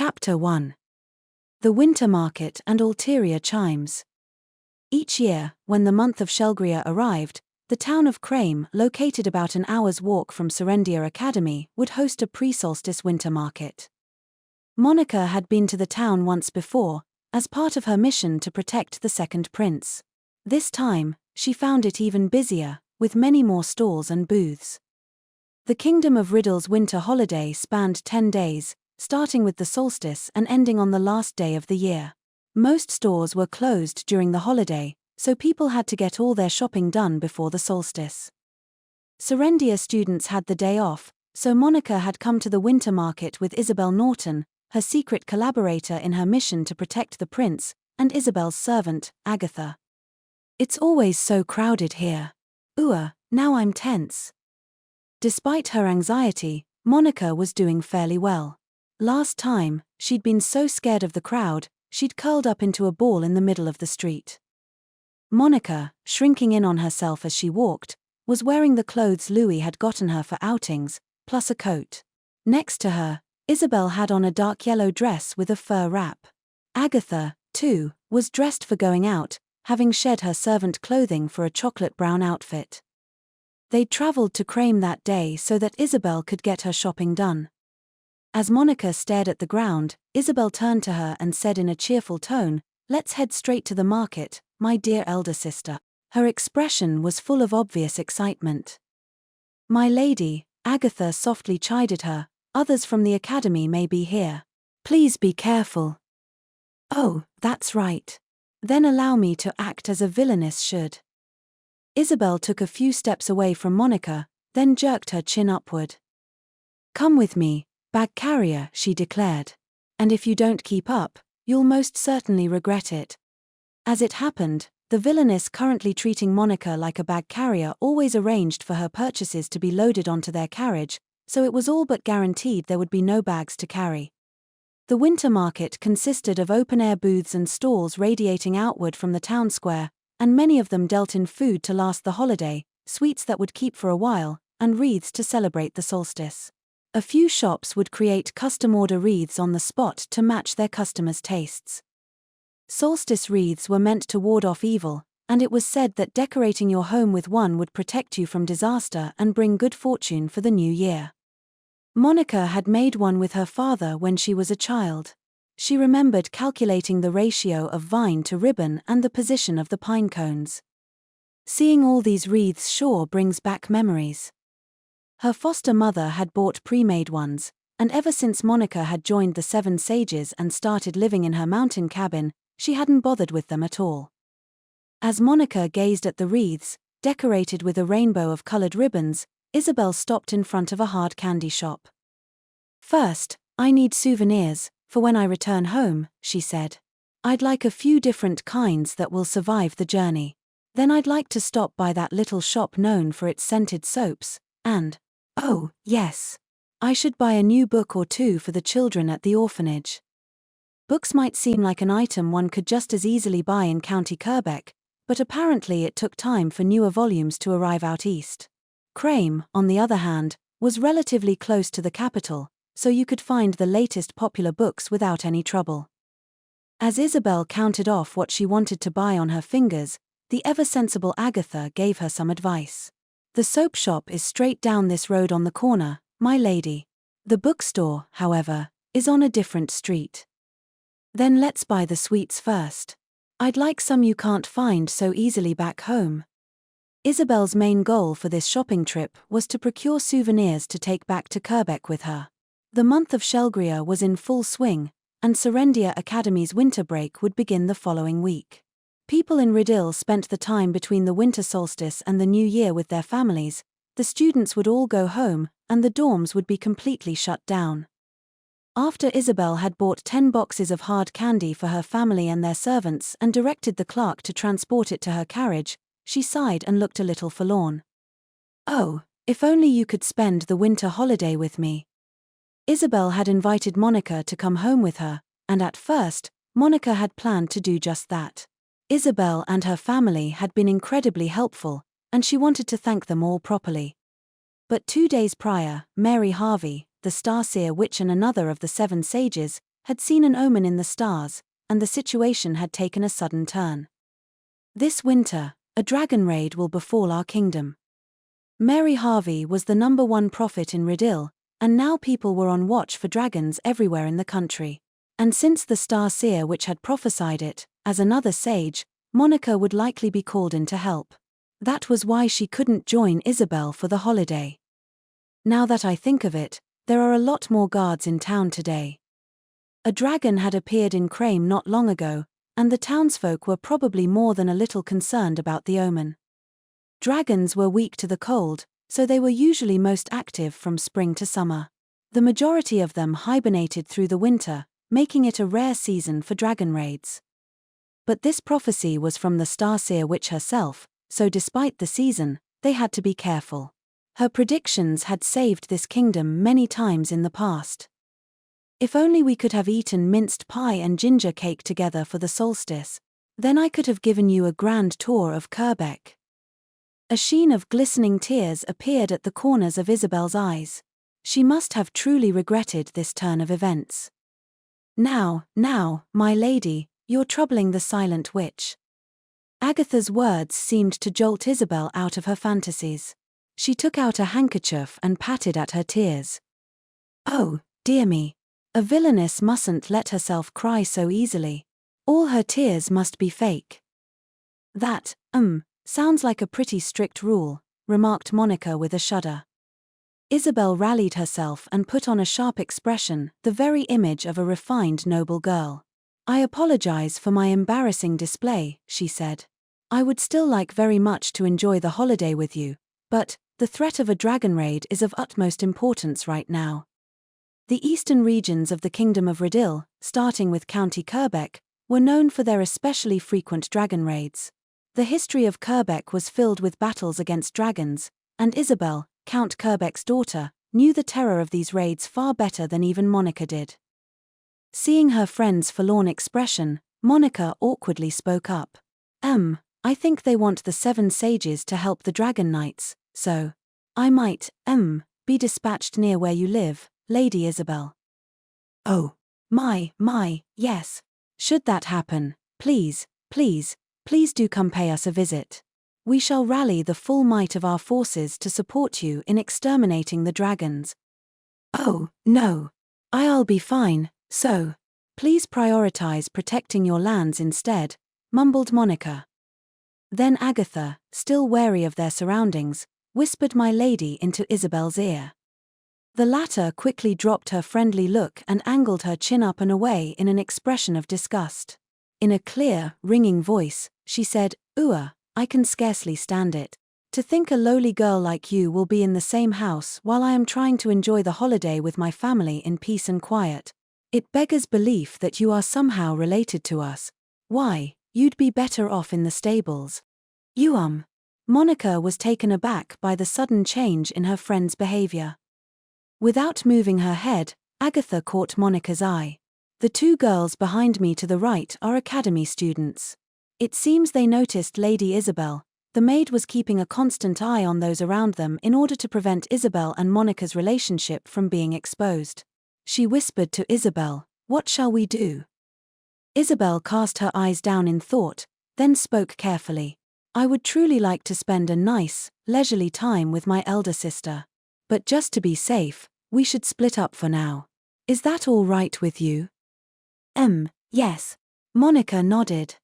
Chapter 1. The Winter Market and Ulterior Chimes. Each year, when the month of Shelgria arrived, the town of Crame, located about an hour's walk from Serendia Academy, would host a pre-solstice winter market. Monica had been to the town once before, as part of her mission to protect the second prince. This time, she found it even busier, with many more stalls and booths. The Kingdom of Riddle's winter holiday spanned 10 days, starting with the solstice and ending on the last day of the year. Most stores were closed during the holiday, so people had to get all their shopping done before the solstice. Serendia students had the day off, so Monica had come to the winter market with Isabel Norton, her secret collaborator in her mission to protect the prince, and Isabel's servant, Agatha. "It's always so crowded here. Now I'm tense." Despite her anxiety, Monica was doing fairly well. Last time, she'd been so scared of the crowd, she'd curled up into a ball in the middle of the street. Monica, shrinking in on herself as she walked, was wearing the clothes Louie had gotten her for outings, plus a coat. Next to her, Isabel had on a dark yellow dress with a fur wrap. Agatha, too, was dressed for going out, having shed her servant clothing for a chocolate brown outfit. They'd traveled to Crame that day so that Isabel could get her shopping done. As Monica stared at the ground, Isabel turned to her and said in a cheerful tone, "Let's head straight to the market, my dear elder sister." Her expression was full of obvious excitement. "My lady," Agatha softly chided her, "others from the academy may be here. Please be careful." "Oh, that's right. Then allow me to act as a villainess should." Isabel took a few steps away from Monica, then jerked her chin upward. "Come with me, bag carrier," she declared. "And if you don't keep up, you'll most certainly regret it." As it happened, the villainess currently treating Monica like a bag carrier always arranged for her purchases to be loaded onto their carriage, so it was all but guaranteed there would be no bags to carry. The winter market consisted of open-air booths and stalls radiating outward from the town square, and many of them dealt in food to last the holiday, sweets that would keep for a while, and wreaths to celebrate the solstice. A few shops would create custom-order wreaths on the spot to match their customers' tastes. Solstice wreaths were meant to ward off evil, and it was said that decorating your home with one would protect you from disaster and bring good fortune for the new year. Monica had made one with her father when she was a child. She remembered calculating the ratio of vine to ribbon and the position of the pine cones. Seeing all these wreaths sure brings back memories. Her foster mother had bought pre-made ones, and ever since Monica had joined the Seven Sages and started living in her mountain cabin, she hadn't bothered with them at all. As Monica gazed at the wreaths, decorated with a rainbow of colored ribbons, Isabel stopped in front of a hard candy shop. "First, I need souvenirs, for when I return home," she said. "I'd like a few different kinds that will survive the journey. Then I'd like to stop by that little shop known for its scented soaps, and, oh, yes, I should buy a new book or two for the children at the orphanage." Books might seem like an item one could just as easily buy in County Quebec, but apparently it took time for newer volumes to arrive out east. Crame, on the other hand, was relatively close to the capital, so you could find the latest popular books without any trouble. As Isabel counted off what she wanted to buy on her fingers, the ever-sensible Agatha gave her some advice. "The soap shop is straight down this road on the corner, my lady. The bookstore, however, is on a different street. Then let's buy the sweets first. I'd like some you can't find so easily back home." Isabel's main goal for this shopping trip was to procure souvenirs to take back to Quebec with her. The month of Shelgria was in full swing, and Serendia Academy's winter break would begin the following week. People in Riddle spent the time between the winter solstice and the new year with their families, the students would all go home, and the dorms would be completely shut down. After Isabel had bought 10 boxes of hard candy for her family and their servants and directed the clerk to transport it to her carriage, she sighed and looked a little forlorn. "Oh, if only you could spend the winter holiday with me." Isabel had invited Monica to come home with her, and at first, Monica had planned to do just that. Isabel and her family had been incredibly helpful, and she wanted to thank them all properly. But 2 days prior, Mary Harvey, the Starseer Witch and another of the Seven Sages, had seen an omen in the stars, and the situation had taken a sudden turn. This winter, a dragon raid will befall our kingdom. Mary Harvey was the #1 prophet in Riddle, and now people were on watch for dragons everywhere in the country. And since the star seer which had prophesied it, as another sage, Monica would likely be called in to help. That was why she couldn't join Isabel for the holiday. Now that I think of it, there are a lot more guards in town today. A dragon had appeared in Crame not long ago, and the townsfolk were probably more than a little concerned about the omen. Dragons were weak to the cold, so they were usually most active from spring to summer. The majority of them hibernated through the winter, making it a rare season for dragon raids. But this prophecy was from the Starseer Witch herself, so despite the season, they had to be careful. Her predictions had saved this kingdom many times in the past. If only we could have eaten minced pie and ginger cake together for the solstice, then I could have given you a grand tour of Kerbeck. A sheen of glistening tears appeared at the corners of Isabel's eyes. She must have truly regretted this turn of events. Now, my lady, you're troubling the silent witch. Agatha's words seemed to jolt Isabel out of her fantasies. She took out a handkerchief and patted at her tears. Oh, dear me. A villainess mustn't let herself cry so easily. All her tears must be fake. That, sounds like a pretty strict rule, remarked Monica with a shudder. Isabel rallied herself and put on a sharp expression, the very image of a refined noble girl. I apologize for my embarrassing display, she said. I would still like very much to enjoy the holiday with you, but the threat of a dragon raid is of utmost importance right now. The eastern regions of the Kingdom of Riddle, starting with County Kerbeck, were known for their especially frequent dragon raids. The history of Kerbeck was filled with battles against dragons, and Isabel, Count Kerbeck's daughter, knew the terror of these raids far better than even Monica did. Seeing her friend's forlorn expression, Monica awkwardly spoke up. I think they want the 7 sages to help the dragon knights, so I might, be dispatched near where you live, Lady Isabel. Oh, my, yes. Should that happen, please do come pay us a visit. We shall rally the full might of our forces to support you in exterminating the dragons. Oh, no. I'll be fine, so please prioritize protecting your lands instead, mumbled Monica. Then Agatha, still wary of their surroundings, whispered my lady into Isabel's ear. The latter quickly dropped her friendly look and angled her chin up and away in an expression of disgust. In a clear, ringing voice, she said, I can scarcely stand it. To think a lowly girl like you will be in the same house while I am trying to enjoy the holiday with my family in peace and quiet. It beggars belief that you are somehow related to us. Why, you'd be better off in the stables. You Monica was taken aback by the sudden change in her friend's behavior. Without moving her head, Agatha caught Monica's eye. The 2 girls behind me to the right are academy students. It seems they noticed Lady Isabel. The maid was keeping a constant eye on those around them in order to prevent Isabel and Monica's relationship from being exposed. She whispered to Isabel, "What shall we do?" Isabel cast her eyes down in thought, then spoke carefully. I would truly like to spend a nice, leisurely time with my elder sister. But just to be safe, we should split up for now. Is that all right with you? Yes. Monica nodded.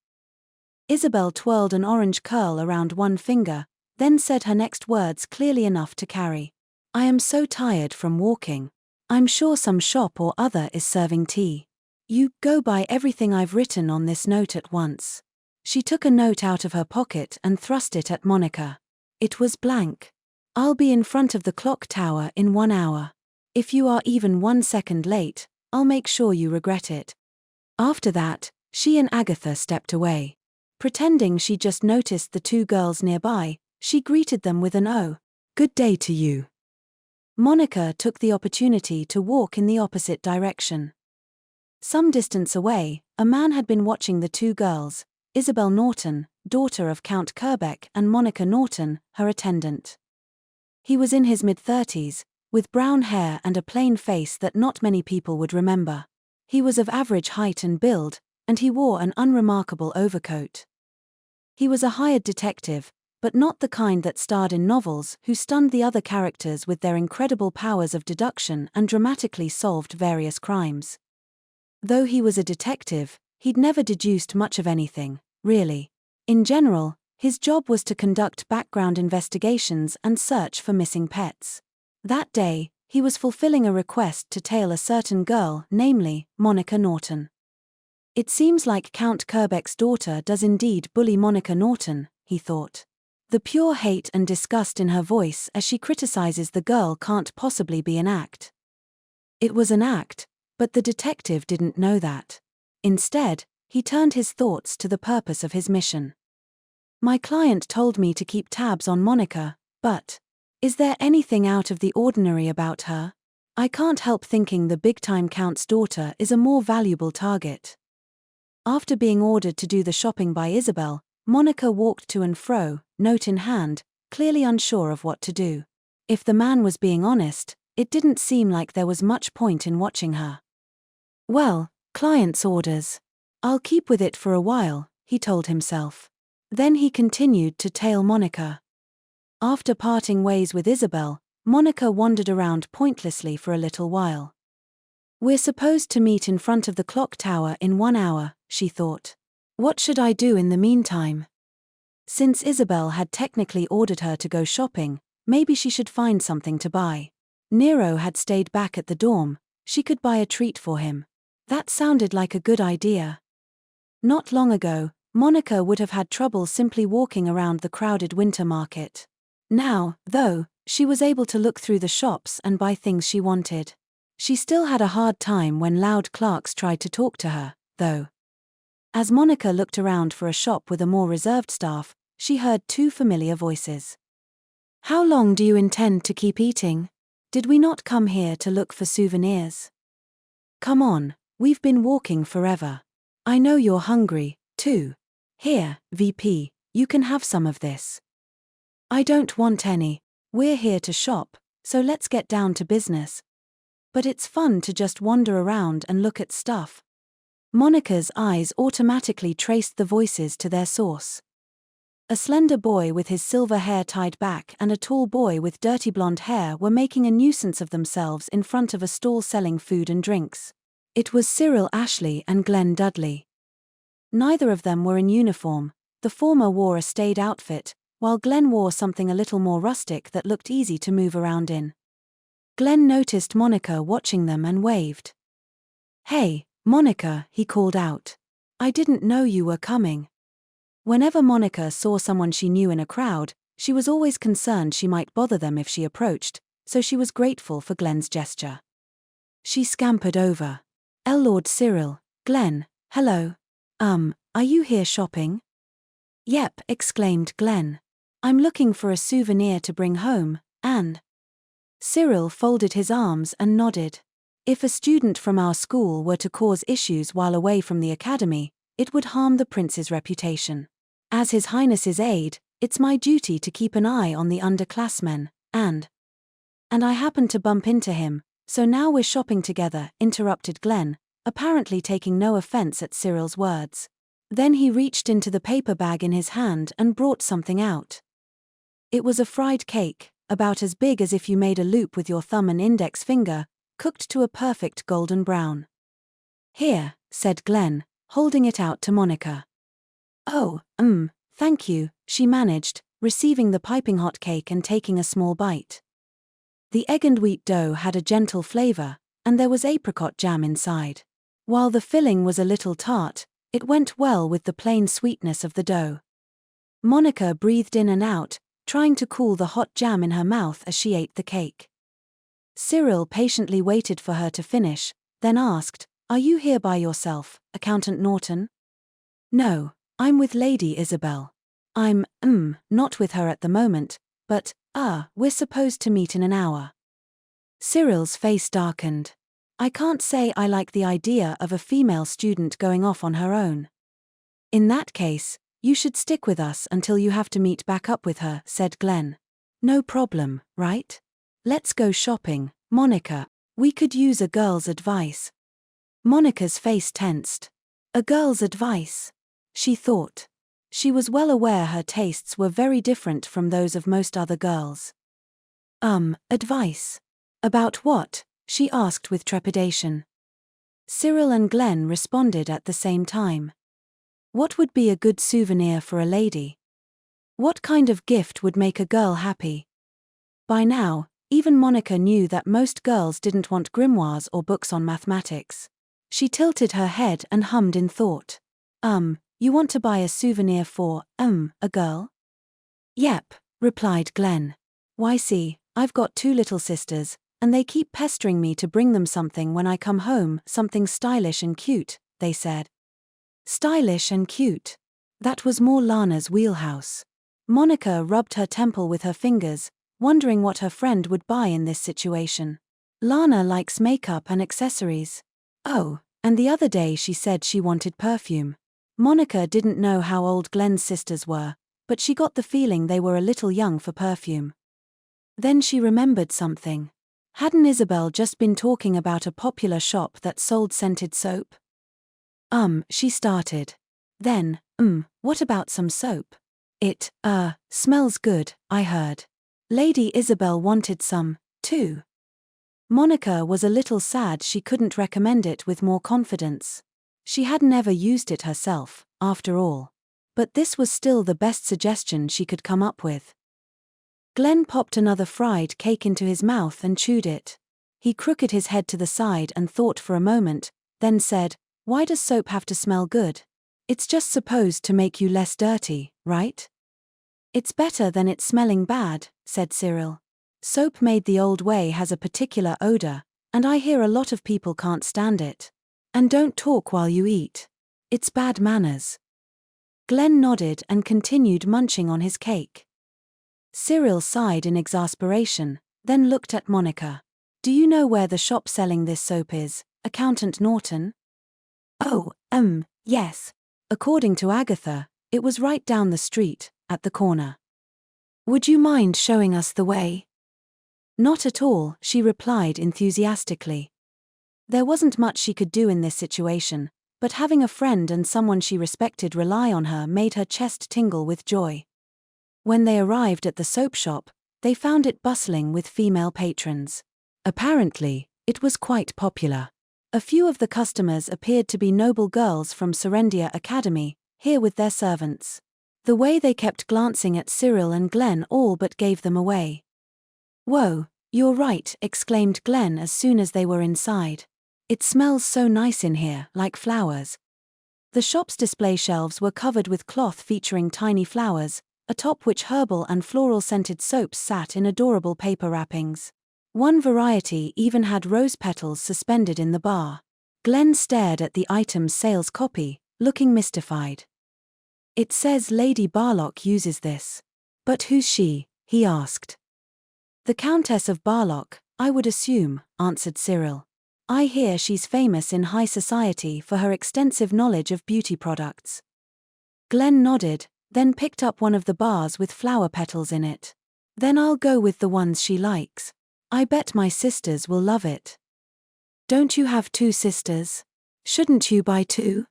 Isabel twirled an orange curl around one finger, then said her next words clearly enough to carry. I am so tired from walking. I'm sure some shop or other is serving tea. You go buy everything I've written on this note at once. She took a note out of her pocket and thrust it at Monica. It was blank. I'll be in front of the clock tower in 1 hour. If you are even 1 second late, I'll make sure you regret it. After that, she and Agatha stepped away. Pretending she just noticed the 2 girls nearby, she greeted them with an "Oh, good day to you." Monica took the opportunity to walk in the opposite direction. Some distance away, a man had been watching the 2 girls, Isabel Norton, daughter of Count Kerbeck, and Monica Norton, her attendant. He was in his mid-30s, with brown hair and a plain face that not many people would remember. He was of average height and build, and he wore an unremarkable overcoat. He was a hired detective, but not the kind that starred in novels, who stunned the other characters with their incredible powers of deduction and dramatically solved various crimes. Though he was a detective, he'd never deduced much of anything, really. In general, his job was to conduct background investigations and search for missing pets. That day, he was fulfilling a request to tail a certain girl, namely, Monica Norton. It seems like Count Kerbeck's daughter does indeed bully Monica Norton, he thought. The pure hate and disgust in her voice as she criticizes the girl can't possibly be an act. It was an act, but the detective didn't know that. Instead, he turned his thoughts to the purpose of his mission. My client told me to keep tabs on Monica, but is there anything out of the ordinary about her? I can't help thinking the big-time Count's daughter is a more valuable target. After being ordered to do the shopping by Isabel, Monica walked to and fro, note in hand, clearly unsure of what to do. If the man was being honest, it didn't seem like there was much point in watching her. Well, client's orders. I'll keep with it for a while, he told himself. Then he continued to tail Monica. After parting ways with Isabel, Monica wandered around pointlessly for a little while. We're supposed to meet in front of the clock tower in 1 hour, she thought. What should I do in the meantime? Since Isabel had technically ordered her to go shopping, maybe she should find something to buy. Nero had stayed back at the dorm, she could buy a treat for him. That sounded like a good idea. Not long ago, Monica would have had trouble simply walking around the crowded winter market. Now, though, she was able to look through the shops and buy things she wanted. She still had a hard time when loud clerks tried to talk to her, though. As Monica looked around for a shop with a more reserved staff, she heard 2 familiar voices. How long do you intend to keep eating? Did we not come here to look for souvenirs? Come on, we've been walking forever. I know you're hungry, too. Here, VP, you can have some of this. I don't want any. We're here to shop, so let's get down to business. But it's fun to just wander around and look at stuff. Monica's eyes automatically traced the voices to their source. A slender boy with his silver hair tied back and a tall boy with dirty blonde hair were making a nuisance of themselves in front of a stall selling food and drinks. It was Cyril Ashley and Glenn Dudley. Neither of them were in uniform. The former wore a staid outfit, while Glenn wore something a little more rustic that looked easy to move around in. Glenn noticed Monica watching them and waved. Hey, Monica, he called out. I didn't know you were coming. Whenever Monica saw someone she knew in a crowd, she was always concerned she might bother them if she approached, so she was grateful for Glenn's gesture. She scampered over. Lord Cyril, Glenn, hello. Are you here shopping? Yep, exclaimed Glenn. I'm looking for a souvenir to bring home, and... Cyril folded his arms and nodded. If a student from our school were to cause issues while away from the academy, it would harm the prince's reputation. As His Highness's aide, it's my duty to keep an eye on the underclassmen, and I happened to bump into him, so now we're shopping together, interrupted Glenn, apparently taking no offense at Cyril's words. Then he reached into the paper bag in his hand and brought something out. It was a fried cake, about as big as if you made a loop with your thumb and index finger, cooked to a perfect golden brown. Here, said Glenn, holding it out to Monica. Oh, thank you, she managed, receiving the piping hot cake and taking a small bite. The egg and wheat dough had a gentle flavor, and there was apricot jam inside. While the filling was a little tart, it went well with the plain sweetness of the dough. Monica breathed in and out, trying to cool the hot jam in her mouth as she ate the cake. Cyril patiently waited for her to finish, then asked, Are you here by yourself, Accountant Norton? No, I'm with Lady Isabel. I'm, not with her at the moment, but, we're supposed to meet in an hour. Cyril's face darkened. I can't say I like the idea of a female student going off on her own. In that case, you should stick with us until you have to meet back up with her, said Glenn. No problem, right? Let's go shopping, Monica. We could use a girl's advice. Monica's face tensed. A girl's advice, she thought. She was well aware her tastes were very different from those of most other girls. Advice? About what? She asked with trepidation. Cyril and Glenn responded at the same time. What would be a good souvenir for a lady? What kind of gift would make a girl happy? By now, even Monica knew that most girls didn't want grimoires or books on mathematics. She tilted her head and hummed in thought. You want to buy a souvenir for, a girl? Yep, replied Glenn. Why see, I've got 2 little sisters, and they keep pestering me to bring them something when I come home, something stylish and cute, they said. Stylish and cute. That was more Lana's wheelhouse. Monica rubbed her temple with her fingers, wondering what her friend would buy in this situation. Lana likes makeup and accessories. Oh, and the other day she said she wanted perfume. Monica didn't know how old Glenn's sisters were, but she got the feeling they were a little young for perfume. Then she remembered something. Hadn't Isabel just been talking about a popular shop that sold scented soap? She started. Then, what about some soap? It, smells good, I heard. Lady Isabel wanted some, too. Monica was a little sad she couldn't recommend it with more confidence. She had never used it herself, after all. But this was still the best suggestion she could come up with. Glenn popped another fried cake into his mouth and chewed it. He crooked his head to the side and thought for a moment, then said, Why does soap have to smell good? It's just supposed to make you less dirty, right? It's better than it smelling bad, said Cyril. Soap made the old way has a particular odor, and I hear a lot of people can't stand it. And don't talk while you eat. It's bad manners. Glenn nodded and continued munching on his cake. Cyril sighed in exasperation, then looked at Monica. Do you know where the shop selling this soap is, Accountant Norton? Oh, yes. According to Agatha, it was right down the street, at the corner. Would you mind showing us the way? Not at all, she replied enthusiastically. There wasn't much she could do in this situation, but having a friend and someone she respected rely on her made her chest tingle with joy. When they arrived at the soap shop, they found it bustling with female patrons. Apparently, it was quite popular. A few of the customers appeared to be noble girls from Serendia Academy, here with their servants. The way they kept glancing at Cyril and Glenn all but gave them away. Whoa, you're right, exclaimed Glenn as soon as they were inside. It smells so nice in here, like flowers. The shop's display shelves were covered with cloth featuring tiny flowers, atop which herbal and floral scented soaps sat in adorable paper wrappings. One variety even had rose petals suspended in the bar. Glenn stared at the item's sales copy, looking mystified. It says Lady Barlock uses this. But who's she? He asked. The Countess of Barlock, I would assume, answered Cyril. I hear she's famous in high society for her extensive knowledge of beauty products. Glenn nodded, then picked up one of the bars with flower petals in it. Then I'll go with the ones she likes. I bet my sisters will love it. Don't you have 2 sisters? Shouldn't you buy 2?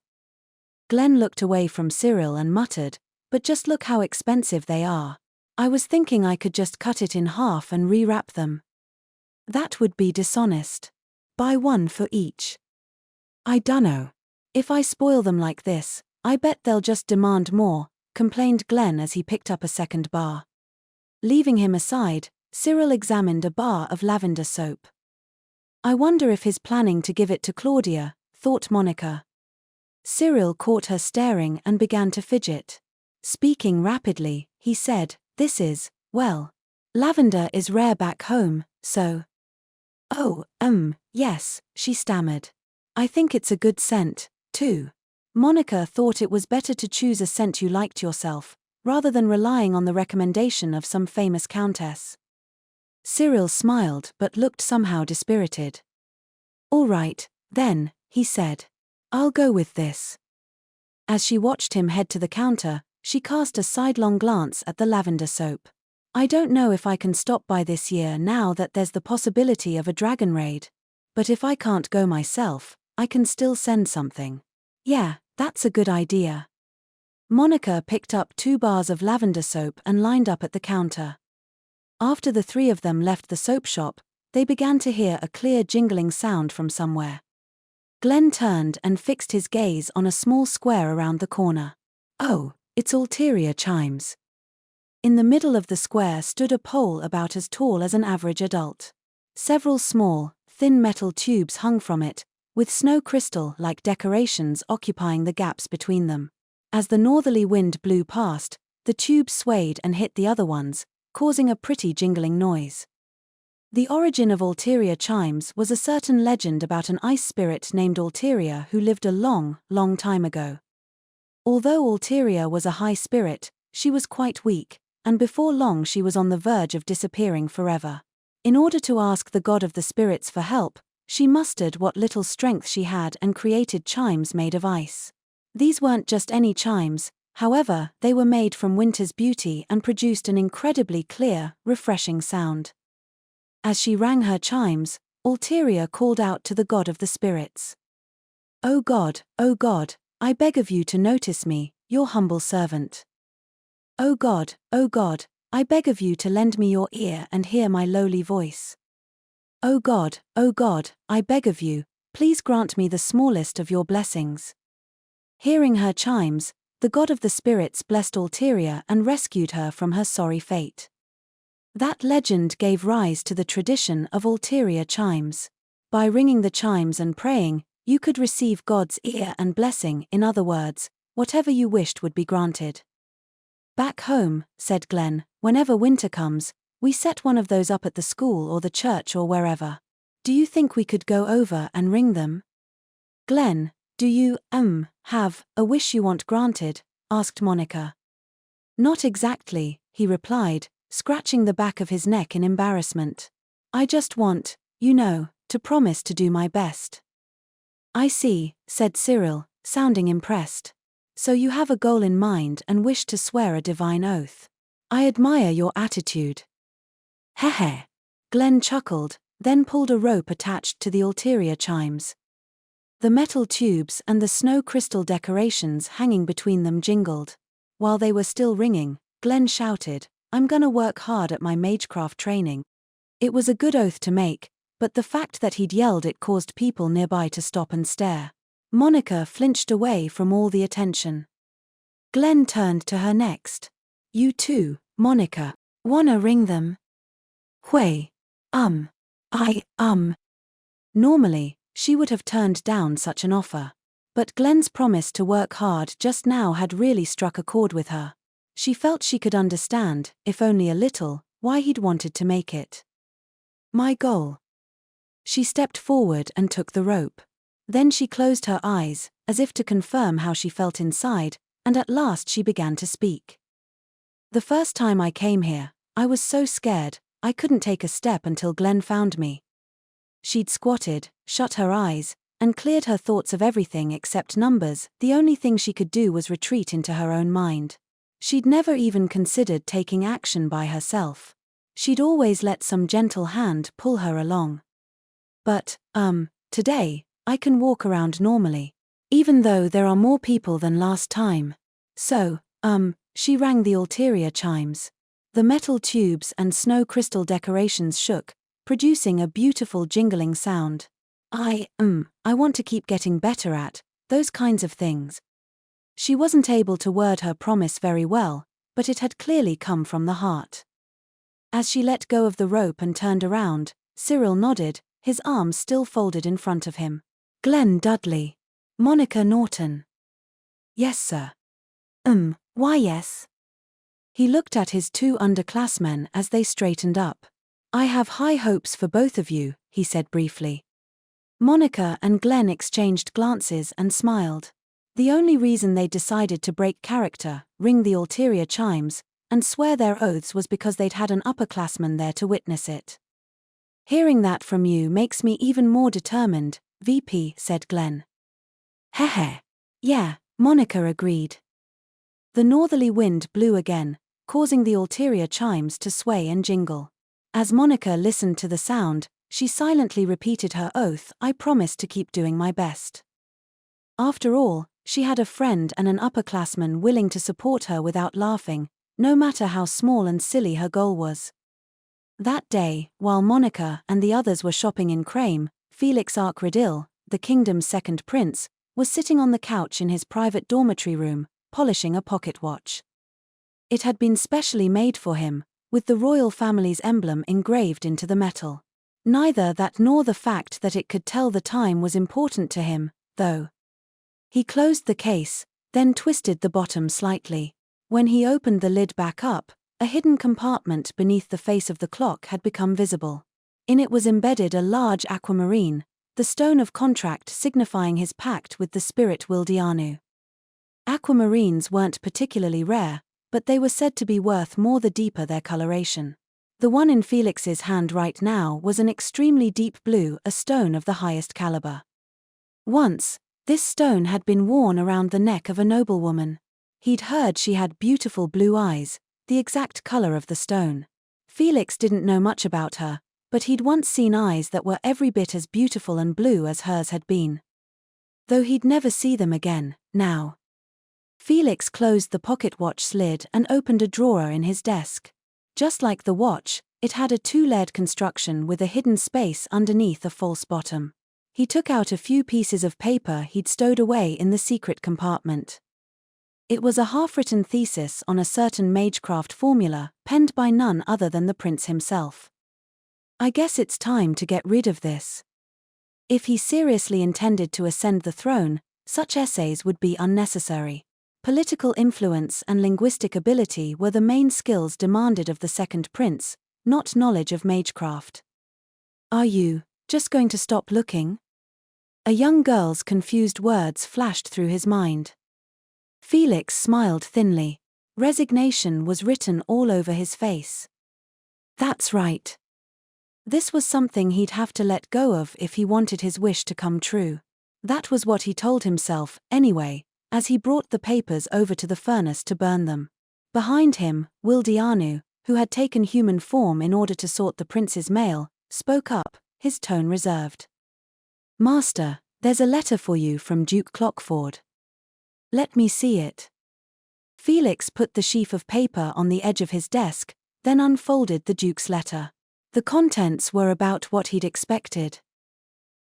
Glenn looked away from Cyril and muttered, but just look how expensive they are. I was thinking I could just cut it in half and rewrap them. That would be dishonest. Buy 1 for each. I dunno. If I spoil them like this, I bet they'll just demand more, complained Glenn as he picked up a second bar. Leaving him aside, Cyril examined a bar of lavender soap. I wonder if he's planning to give it to Claudia, thought Monica. Cyril caught her staring and began to fidget. Speaking rapidly, he said, This is, well, lavender is rare back home, so. Oh, yes, she stammered. I think it's a good scent, too. Monica thought it was better to choose a scent you liked yourself, rather than relying on the recommendation of some famous countess. Cyril smiled but looked somehow dispirited. All right, then, he said. I'll go with this. As she watched him head to the counter, she cast a sidelong glance at the lavender soap. I don't know if I can stop by this year now that there's the possibility of a dragon raid. But if I can't go myself, I can still send something. Yeah, that's a good idea. Monica picked up 2 bars of lavender soap and lined up at the counter. After the 3 of them left the soap shop, they began to hear a clear jingling sound from somewhere. Glenn turned and fixed his gaze on a small square around the corner. Oh, it's ulterior chimes. In the middle of the square stood a pole about as tall as an average adult. Several small, thin metal tubes hung from it, with snow crystal-like decorations occupying the gaps between them. As the northerly wind blew past, the tubes swayed and hit the other ones, causing a pretty jingling noise. The origin of ulterior chimes was a certain legend about an ice spirit named Ulterior who lived a long, long time ago. Although Ulterior was a high spirit, she was quite weak, and before long she was on the verge of disappearing forever. In order to ask the god of the spirits for help, she mustered what little strength she had and created chimes made of ice. These weren't just any chimes, however, they were made from winter's beauty and produced an incredibly clear, refreshing sound. As she rang her chimes, Ulterior called out to the god of the spirits. Oh God, I beg of you to notice me, your humble servant. Oh God, I beg of you to lend me your ear and hear my lowly voice. Oh God, I beg of you, please grant me the smallest of your blessings. Hearing her chimes, the god of the spirits blessed Ulterior and rescued her from her sorry fate. That legend gave rise to the tradition of ulterior chimes. By ringing the chimes and praying, you could receive God's ear and blessing. In other words, whatever you wished would be granted. Back home, said Glenn, whenever winter comes, we set one of those up at the school or the church or wherever. Do you think we could go over and ring them? Glenn, do you, have a wish you want granted? Asked Monica. Not exactly, he replied, scratching the back of his neck in embarrassment. I just want, to promise to do my best. I see, said Cyril, sounding impressed. So you have a goal in mind and wish to swear a divine oath. I admire your attitude. Heh. Glenn chuckled, then pulled a rope attached to the ulterior chimes. The metal tubes and the snow crystal decorations hanging between them jingled. While they were still ringing, Glenn shouted, I'm gonna work hard at my magecraft training. It was a good oath to make, but the fact that he'd yelled it caused people nearby to stop and stare. Monica flinched away from all the attention. Glenn turned to her next. You too, Monica, wanna ring them? Hui. Normally, she would have turned down such an offer. But Glenn's promise to work hard just now had really struck a chord with her. She felt she could understand, if only a little, why he'd wanted to make it. My goal. She stepped forward and took the rope. Then she closed her eyes, as if to confirm how she felt inside, and at last she began to speak. The first time I came here, I was so scared, I couldn't take a step until Glenn found me. She'd squatted, shut her eyes, and cleared her thoughts of everything except numbers. The only thing she could do was retreat into her own mind. She'd never even considered taking action by herself. She'd always let some gentle hand pull her along. But, today, I can walk around normally. Even though there are more people than last time. So, she rang the ulterior chimes. The metal tubes and snow crystal decorations shook, producing a beautiful jingling sound. I want to keep getting better at those kinds of things. She wasn't able to word her promise very well, but it had clearly come from the heart. As she let go of the rope and turned around, Cyril nodded, his arms still folded in front of him. Glenn Dudley. Monica Norton. Yes, sir. Why yes? He looked at his 2 underclassmen as they straightened up. I have high hopes for both of you, he said briefly. Monica and Glenn exchanged glances and smiled. The only reason they decided to break character, ring the ulterior chimes, and swear their oaths was because they'd had an upperclassman there to witness it. Hearing that from you makes me even more determined, VP, said Glenn. Heh. Yeah, Monica agreed. The northerly wind blew again, causing the ulterior chimes to sway and jingle. As Monica listened to the sound, she silently repeated her oath, "I promise to keep doing my best." After all, she had a friend and an upperclassman willing to support her without laughing, no matter how small and silly her goal was. That day, while Monica and the others were shopping in Crame, Felix Arkridil, the kingdom's second prince, was sitting on the couch in his private dormitory room, polishing a pocket watch. It had been specially made for him, with the royal family's emblem engraved into the metal. Neither that nor the fact that it could tell the time was important to him, though. He closed the case, then twisted the bottom slightly. When he opened the lid back up, a hidden compartment beneath the face of the clock had become visible. In it was embedded a large aquamarine, the stone of contract signifying his pact with the spirit Wildianu. Aquamarines weren't particularly rare, but they were said to be worth more the deeper their coloration. The one in Felix's hand right now was an extremely deep blue, a stone of the highest caliber. Once, this stone had been worn around the neck of a noblewoman. He'd heard she had beautiful blue eyes, the exact color of the stone. Felix didn't know much about her, but he'd once seen eyes that were every bit as beautiful and blue as hers had been. Though he'd never see them again, now. Felix closed the pocket watch's lid and opened a drawer in his desk. Just like the watch, it had a two-layered construction with a hidden space underneath a false bottom. He took out a few pieces of paper he'd stowed away in the secret compartment. It was a half-written thesis on a certain magecraft formula, penned by none other than the prince himself. I guess it's time to get rid of this. If he seriously intended to ascend the throne, such essays would be unnecessary. Political influence and linguistic ability were the main skills demanded of the second prince, not knowledge of magecraft. Are you just going to stop looking? A young girl's confused words flashed through his mind. Felix smiled thinly. Resignation was written all over his face. That's right. This was something he'd have to let go of if he wanted his wish to come true. That was what he told himself, anyway, as he brought the papers over to the furnace to burn them. Behind him, Wildianu, who had taken human form in order to sort the prince's mail, spoke up, his tone reserved. "Master, there's a letter for you from Duke Clockford." "Let me see it." Felix put the sheaf of paper on the edge of his desk, then unfolded the Duke's letter. The contents were about what he'd expected.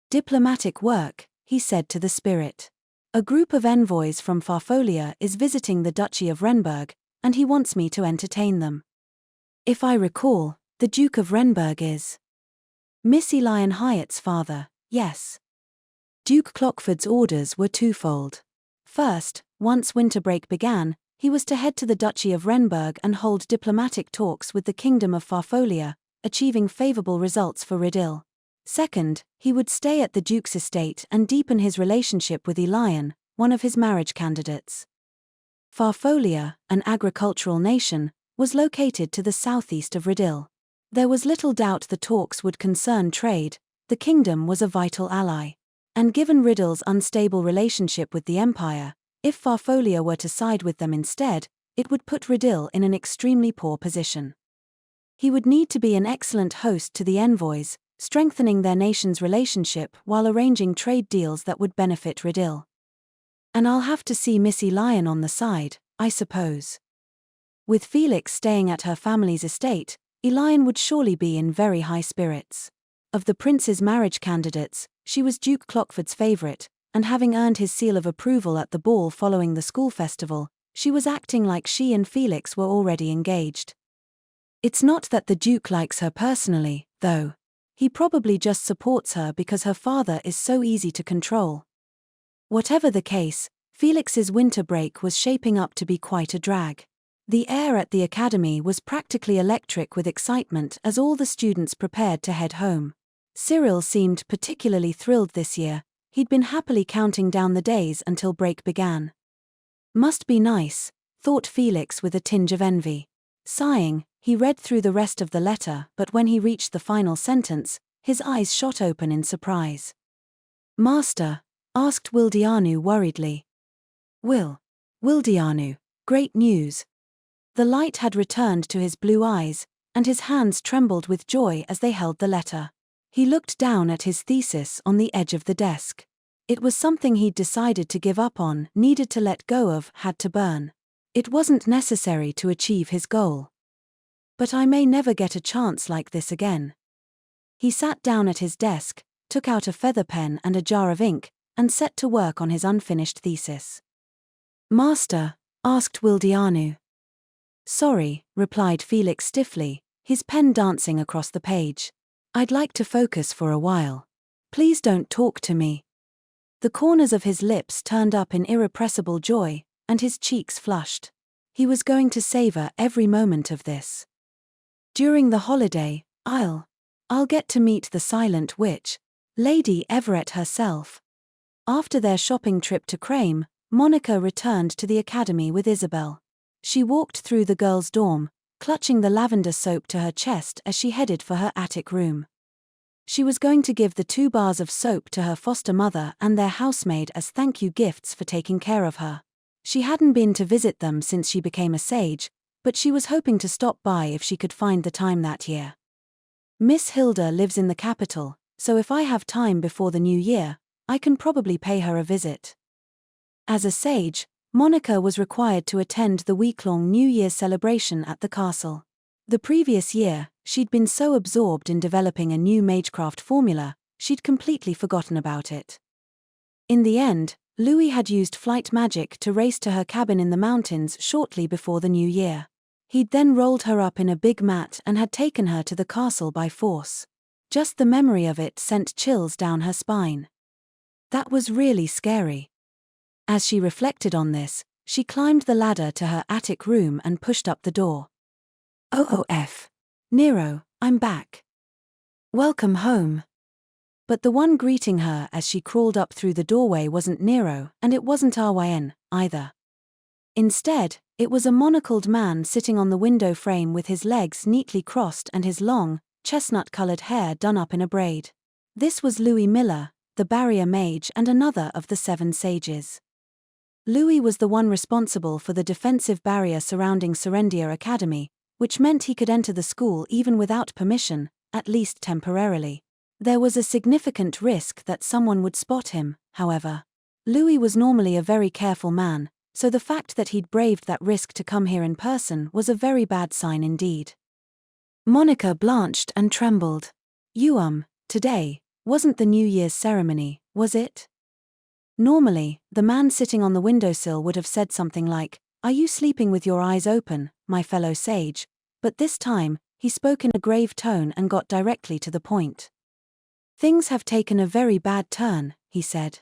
"Diplomatic work," he said to the spirit. "A group of envoys from Farfolia is visiting the Duchy of Renberg, and he wants me to entertain them. If I recall, the Duke of Renberg is Missy Lion Hyatt's father, yes." Duke Clockford's orders were twofold. First, once winter break began, he was to head to the Duchy of Renberg and hold diplomatic talks with the Kingdom of Farfolia, achieving favorable results for Ridil. Second, he would stay at the Duke's estate and deepen his relationship with Elian, one of his marriage candidates. Farfolia, an agricultural nation, was located to the southeast of Ridil. There was little doubt the talks would concern trade. The kingdom was a vital ally. And given Ridil's unstable relationship with the Empire, if Farfolia were to side with them instead, it would put Ridil in an extremely poor position. He would need to be an excellent host to the envoys, strengthening their nation's relationship while arranging trade deals that would benefit Ridil. And I'll have to see Missy Lion on the side, I suppose. With Felix staying at her family's estate, Elian would surely be in very high spirits. Of the prince's marriage candidates, she was Duke Clockford's favorite, and having earned his seal of approval at the ball following the school festival, she was acting like she and Felix were already engaged. It's not that the Duke likes her personally, though. He probably just supports her because her father is so easy to control. Whatever the case, Felix's winter break was shaping up to be quite a drag. The air at the academy was practically electric with excitement as all the students prepared to head home. Cyril seemed particularly thrilled this year. He'd been happily counting down the days until break began. Must be nice, thought Felix with a tinge of envy. Sighing, he read through the rest of the letter, but when he reached the final sentence, his eyes shot open in surprise. "Master?" asked Wildianu worriedly. Wildianu, great news." The light had returned to his blue eyes, and his hands trembled with joy as they held the letter. He looked down at his thesis on the edge of the desk. It was something he'd decided to give up on, needed to let go of, had to burn. It wasn't necessary to achieve his goal. But I may never get a chance like this again. He sat down at his desk, took out a feather pen and a jar of ink, and set to work on his unfinished thesis. "Master?" asked Wildianu. "Sorry," replied Felix stiffly, his pen dancing across the page. "I'd like to focus for a while. Please don't talk to me." The corners of his lips turned up in irrepressible joy, and his cheeks flushed. He was going to savor every moment of this. During the holiday, I'll get to meet the Silent Witch, Lady Everett herself. After their shopping trip to Crame, Monica returned to the academy with Isabel. She walked through the girls' dorm, clutching the lavender soap to her chest as she headed for her attic room. She was going to give the 2 bars of soap to her foster mother and their housemaid as thank you gifts for taking care of her. She hadn't been to visit them since she became a sage, but she was hoping to stop by if she could find the time that year. Miss Hilda lives in the capital, so if I have time before the new year, I can probably pay her a visit. As a sage, Monica was required to attend the week-long New Year's celebration at the castle. The previous year, she'd been so absorbed in developing a new magecraft formula, she'd completely forgotten about it. In the end, Louie had used flight magic to race to her cabin in the mountains shortly before the new year. He'd then rolled her up in a big mat and had taken her to the castle by force. Just the memory of it sent chills down her spine. That was really scary. As she reflected on this, she climbed the ladder to her attic room and pushed up the door. "OOF. Nero, I'm back. Welcome home." But the one greeting her as she crawled up through the doorway wasn't Nero, and it wasn't Ryn, either. Instead, it was a monocled man sitting on the window frame with his legs neatly crossed and his long, chestnut-colored hair done up in a braid. This was Louie Miller, the barrier mage and another of the 7 sages. Louie was the one responsible for the defensive barrier surrounding Serendia Academy, which meant he could enter the school even without permission, at least temporarily. There was a significant risk that someone would spot him, however. Louie was normally a very careful man, so the fact that he'd braved that risk to come here in person was a very bad sign indeed. Monica blanched and trembled. Today, wasn't the New Year's ceremony, was it? Normally, the man sitting on the windowsill would have said something like, "Are you sleeping with your eyes open, my fellow sage?" But this time, he spoke in a grave tone and got directly to the point. "Things have taken a very bad turn," he said.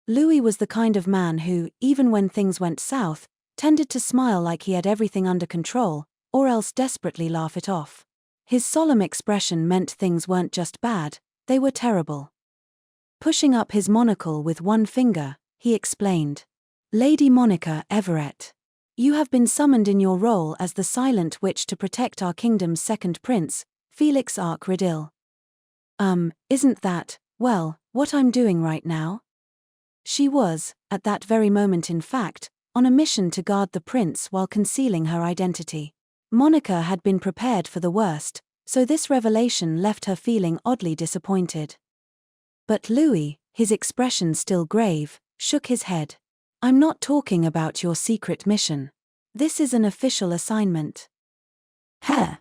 Louie was the kind of man who, even when things went south, tended to smile like he had everything under control, or else desperately laugh it off. His solemn expression meant things weren't just bad, they were terrible. Pushing up his monocle with one finger, he explained. "Lady Monica Everett. You have been summoned in your role as the Silent Witch to protect our kingdom's second prince, Felix Ridil. Isn't that, well, what I'm doing right now?" She was, at that very moment in fact, on a mission to guard the prince while concealing her identity. Monica had been prepared for the worst, so this revelation left her feeling oddly disappointed. But Louie, his expression still grave, shook his head. "I'm not talking about your secret mission. This is an official assignment." "Huh."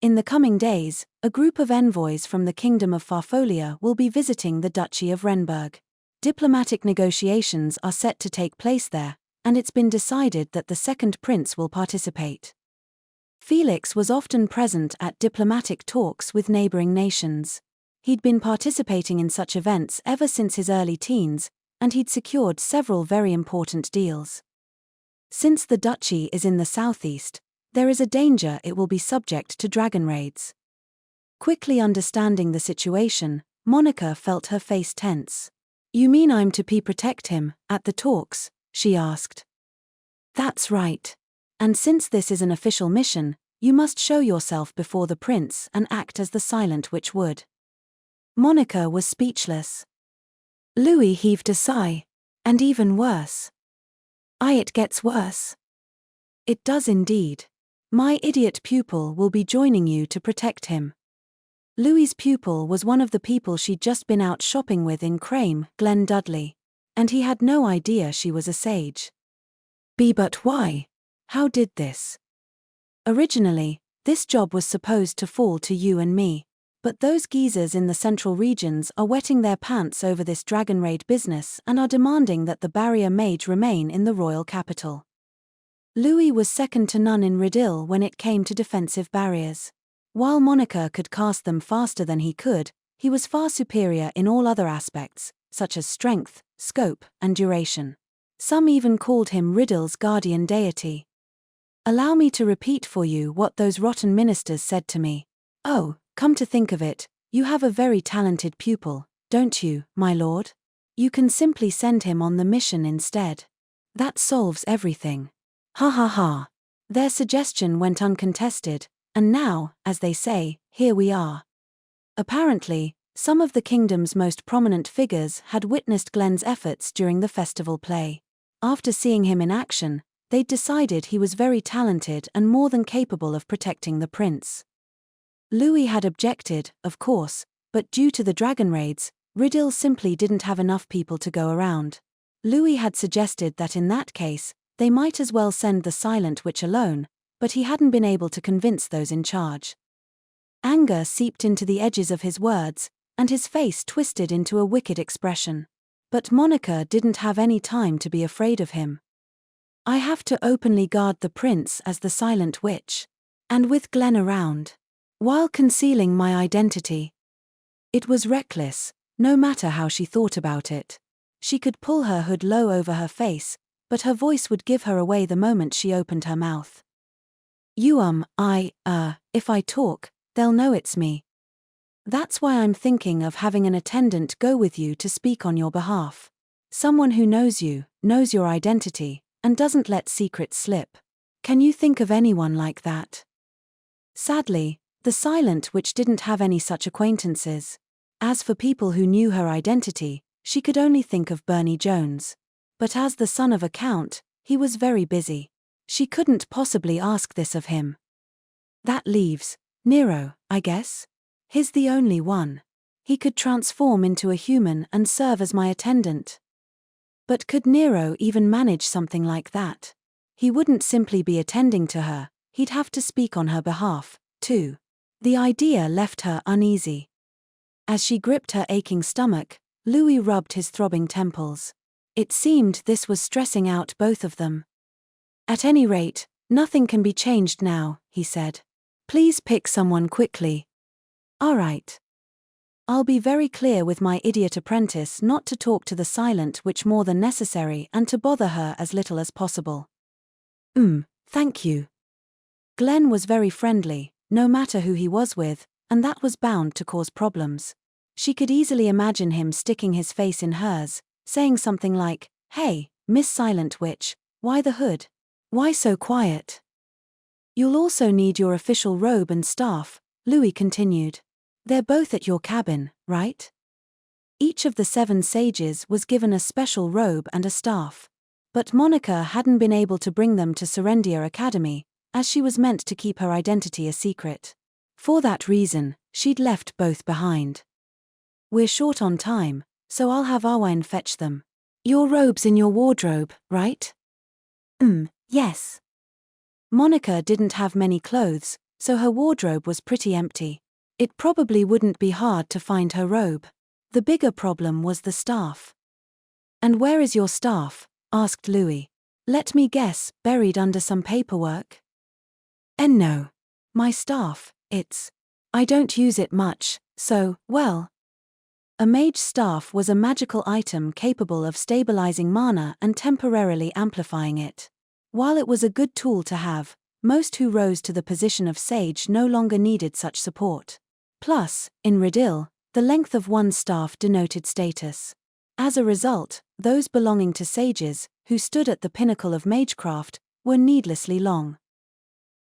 In the coming days, a group of envoys from the Kingdom of Farfolia will be visiting the Duchy of Renberg. Diplomatic negotiations are set to take place there, and it's been decided that the second prince will participate. Felix was often present at diplomatic talks with neighboring nations. He'd been participating in such events ever since his early teens, and he'd secured several very important deals. Since the duchy is in the southeast, there is a danger it will be subject to dragon raids. Quickly understanding the situation, Monica felt her face tense. "You mean I'm to protect him, at the talks?" she asked. "That's right. And since this is an official mission, you must show yourself before the prince and act as the Silent Witch would." Monica was speechless. Louie heaved a sigh. "And even worse." "It gets worse." "It does indeed. My idiot pupil will be joining you to protect him." Louie's pupil was one of the people she'd just been out shopping with in Crame, Glen Dudley. And he had no idea she was a sage. But why? How did this? Originally, this job was supposed to fall to you and me. But those geezers in the central regions are wetting their pants over this dragon raid business and are demanding that the barrier mage remain in the royal capital. Louie was second to none in Riddle when it came to defensive barriers. While Monica could cast them faster than he could, he was far superior in all other aspects, such as strength, scope, and duration. Some even called him Riddle's guardian deity. Allow me to repeat for you what those rotten ministers said to me. Oh, come to think of it, you have a very talented pupil, don't you, my lord? You can simply send him on the mission instead. That solves everything. Ha ha ha. Their suggestion went uncontested, and now, as they say, here we are. Apparently, some of the kingdom's most prominent figures had witnessed Glenn's efforts during the festival play. After seeing him in action, they'd decided he was very talented and more than capable of protecting the prince. Louie had objected, of course, but due to the dragon raids, Riddle simply didn't have enough people to go around. Louie had suggested that in that case, they might as well send the Silent Witch alone, but he hadn't been able to convince those in charge. Anger seeped into the edges of his words, and his face twisted into a wicked expression. But Monica didn't have any time to be afraid of him. I have to openly guard the prince as the Silent Witch. And with Glenn around. While concealing my identity. It was reckless, no matter how she thought about it. She could pull her hood low over her face, but her voice would give her away the moment she opened her mouth. If I talk, they'll know it's me. That's why I'm thinking of having an attendant go with you to speak on your behalf. Someone who knows you, knows your identity, and doesn't let secrets slip. Can you think of anyone like that? Sadly, the Silent Witch didn't have any such acquaintances. As for people who knew her identity, she could only think of Bernie Jones. But as the son of a count, he was very busy. She couldn't possibly ask this of him. That leaves Nero, I guess? He's the only one. He could transform into a human and serve as my attendant. But could Nero even manage something like that? He wouldn't simply be attending to her, he'd have to speak on her behalf, too. The idea left her uneasy. As she gripped her aching stomach, Louie rubbed his throbbing temples. It seemed this was stressing out both of them. At any rate, nothing can be changed now, he said. Please pick someone quickly. All right. I'll be very clear with my idiot apprentice not to talk to the Silent Witch more than necessary and to bother her as little as possible. Thank you. Glenn was very friendly, no matter who he was with, and that was bound to cause problems. She could easily imagine him sticking his face in hers, saying something like, "Hey, Miss Silent Witch, why the hood? Why so quiet?" You'll also need your official robe and staff, Louie continued. They're both at your cabin, right? Each of the 7 sages was given a special robe and a staff. But Monica hadn't been able to bring them to Serendia Academy, as she was meant to keep her identity a secret. For that reason, she'd left both behind. We're short on time, so I'll have Arwine fetch them. Your robe's in your wardrobe, right? Yes. Monica didn't have many clothes, so her wardrobe was pretty empty. It probably wouldn't be hard to find her robe. The bigger problem was the staff. And where is your staff? Asked Louie. Let me guess, buried under some paperwork? No. My staff, I don't use it much, so, well. A mage staff was a magical item capable of stabilizing mana and temporarily amplifying it. While it was a good tool to have, most who rose to the position of sage no longer needed such support. Plus, in Riddle, the length of one staff denoted status. As a result, those belonging to sages, who stood at the pinnacle of magecraft, were needlessly long.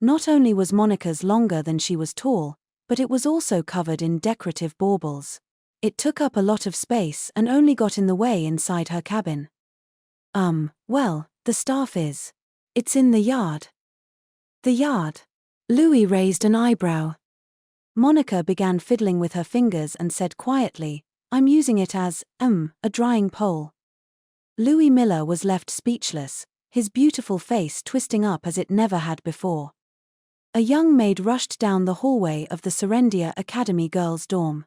Not only was Monica's longer than she was tall, but it was also covered in decorative baubles. It took up a lot of space and only got in the way inside her cabin. Well, the staff is. It's in the yard. The yard? Louie raised an eyebrow. Monica began fiddling with her fingers and said quietly, "I'm using it as, a drying pole." Louie Miller was left speechless, his beautiful face twisting up as it never had before. A young maid rushed down the hallway of the Serendia Academy girls' dorm.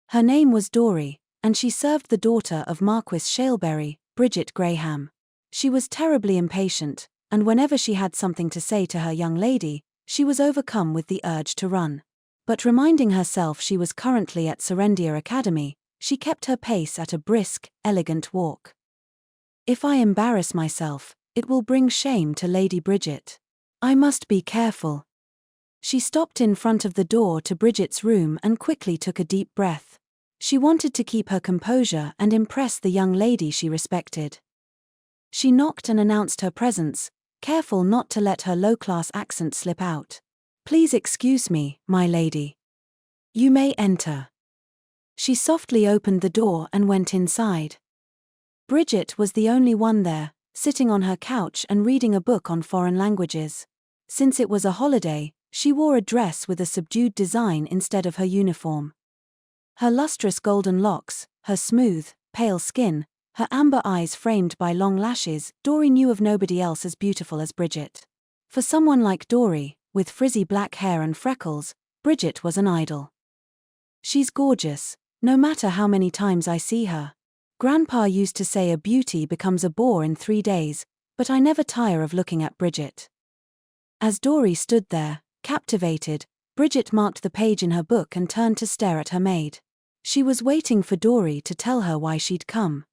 Her name was Dory, and she served the daughter of Marquis Shaleberry, Bridget Graham. She was terribly impatient, and whenever she had something to say to her young lady, she was overcome with the urge to run. But reminding herself she was currently at Serendia Academy, she kept her pace at a brisk, elegant walk. "If I embarrass myself, it will bring shame to Lady Bridget. I must be careful." She stopped in front of the door to Bridget's room and quickly took a deep breath. She wanted to keep her composure and impress the young lady she respected. She knocked and announced her presence, careful not to let her low-class accent slip out. "Please excuse me, my lady. You may enter." She softly opened the door and went inside. Bridget was the only one there, sitting on her couch and reading a book on foreign languages. Since it was a holiday, she wore a dress with a subdued design instead of her uniform. Her lustrous golden locks, her smooth, pale skin, her amber eyes framed by long lashes, Dory knew of nobody else as beautiful as Bridget. For someone like Dory, with frizzy black hair and freckles, Bridget was an idol. "She's gorgeous, no matter how many times I see her. Grandpa used to say a beauty becomes a bore in 3 days, but I never tire of looking at Bridget." As Dory stood there, captivated, Bridget marked the page in her book and turned to stare at her maid. She was waiting for Dory to tell her why she'd come.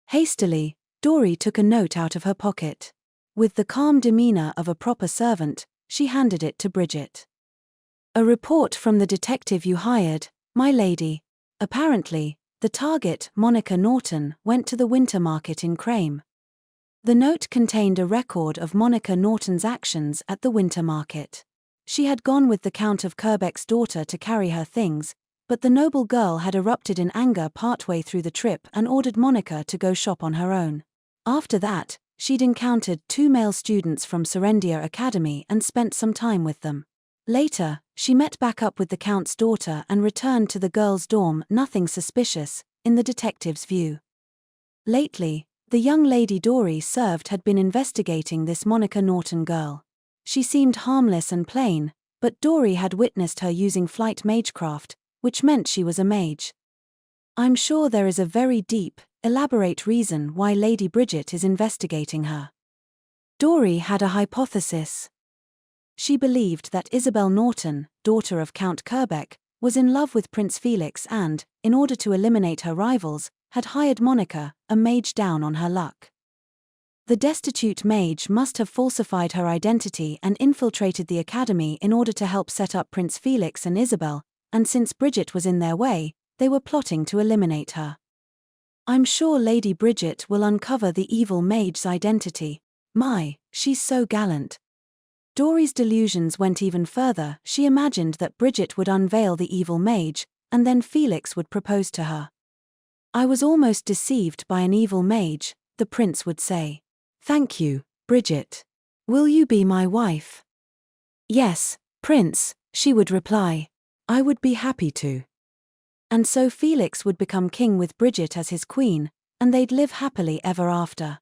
Hastily, Dory took a note out of her pocket. With the calm demeanor of a proper servant, she handed it to Bridget. "A report from the detective you hired, my lady. Apparently, the target, Monica Norton, went to the winter market in Crame." The note contained a record of Monica Norton's actions at the winter market. She had gone with the Count of Kerbeck's daughter to carry her things, but the noble girl had erupted in anger partway through the trip and ordered Monica to go shop on her own. After that, she'd encountered 2 male students from Serendia Academy and spent some time with them. Later, she met back up with the Count's daughter and returned to the girls' dorm, nothing suspicious, in the detective's view. Lately, the young lady Dory served had been investigating this Monica Norton girl. She seemed harmless and plain, but Dory had witnessed her using flight magecraft, which meant she was a mage. "I'm sure there is a very deep, elaborate reason why Lady Bridget is investigating her." Dory had a hypothesis. She believed that Isabel Norton, daughter of Count Kerbeck, was in love with Prince Felix and, in order to eliminate her rivals, had hired Monica, a mage down on her luck. The destitute mage must have falsified her identity and infiltrated the academy in order to help set up Prince Felix and Isabel, and since Bridget was in their way, they were plotting to eliminate her. "I'm sure Lady Bridget will uncover the evil mage's identity. My, she's so gallant." Dory's delusions went even further. She imagined that Bridget would unveil the evil mage, and then Felix would propose to her. "I was almost deceived by an evil mage," the prince would say. "Thank you, Bridget. Will you be my wife?" "Yes, Prince," she would reply. "I would be happy to." And so Felix would become king with Bridget as his queen, and they'd live happily ever after.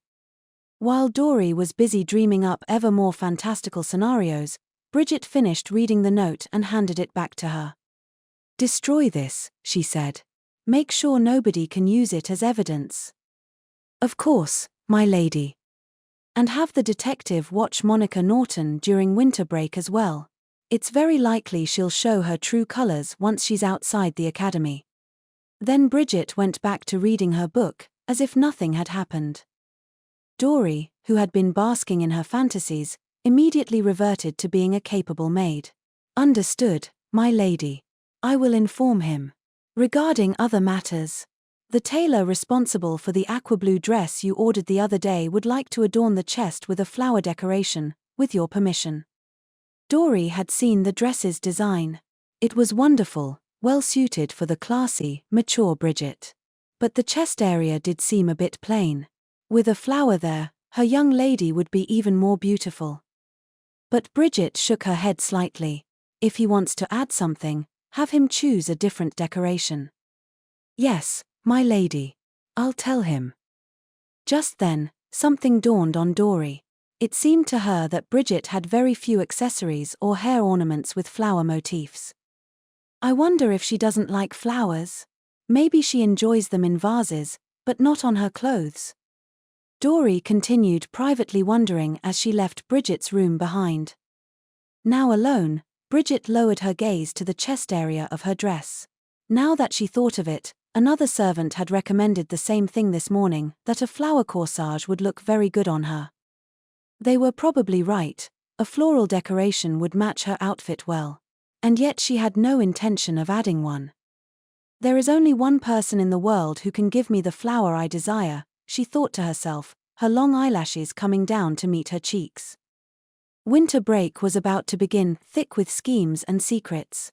While Dory was busy dreaming up ever more fantastical scenarios, Bridget finished reading the note and handed it back to her. "Destroy this," she said. "Make sure nobody can use it as evidence." "Of course, my lady." "And have the detective watch Monica Norton during winter break as well. It's very likely she'll show her true colors once she's outside the academy." Then Bridget went back to reading her book, as if nothing had happened. Dory, who had been basking in her fantasies, immediately reverted to being a capable maid. "Understood, my lady. I will inform him. Regarding other matters, the tailor responsible for the aqua blue dress you ordered the other day would like to adorn the chest with a flower decoration, with your permission." Dory had seen the dress's design. It was wonderful, well suited for the classy, mature Bridget. But the chest area did seem a bit plain. With a flower there, her young lady would be even more beautiful. But Bridget shook her head slightly. If he wants to add something, have him choose a different decoration. Yes, my lady. I'll tell him. Just then, something dawned on Dory. It seemed to her that Bridget had very few accessories or hair ornaments with flower motifs. I wonder if she doesn't like flowers. Maybe she enjoys them in vases, but not on her clothes. Dory continued privately wondering as she left Bridget's room behind. Now alone, Bridget lowered her gaze to the chest area of her dress. Now that she thought of it, another servant had recommended the same thing this morning, that a flower corsage would look very good on her. They were probably right, a floral decoration would match her outfit well. And yet she had no intention of adding one. There is only one person in the world who can give me the flower I desire, she thought to herself, her long eyelashes coming down to meet her cheeks. Winter break was about to begin, thick with schemes and secrets.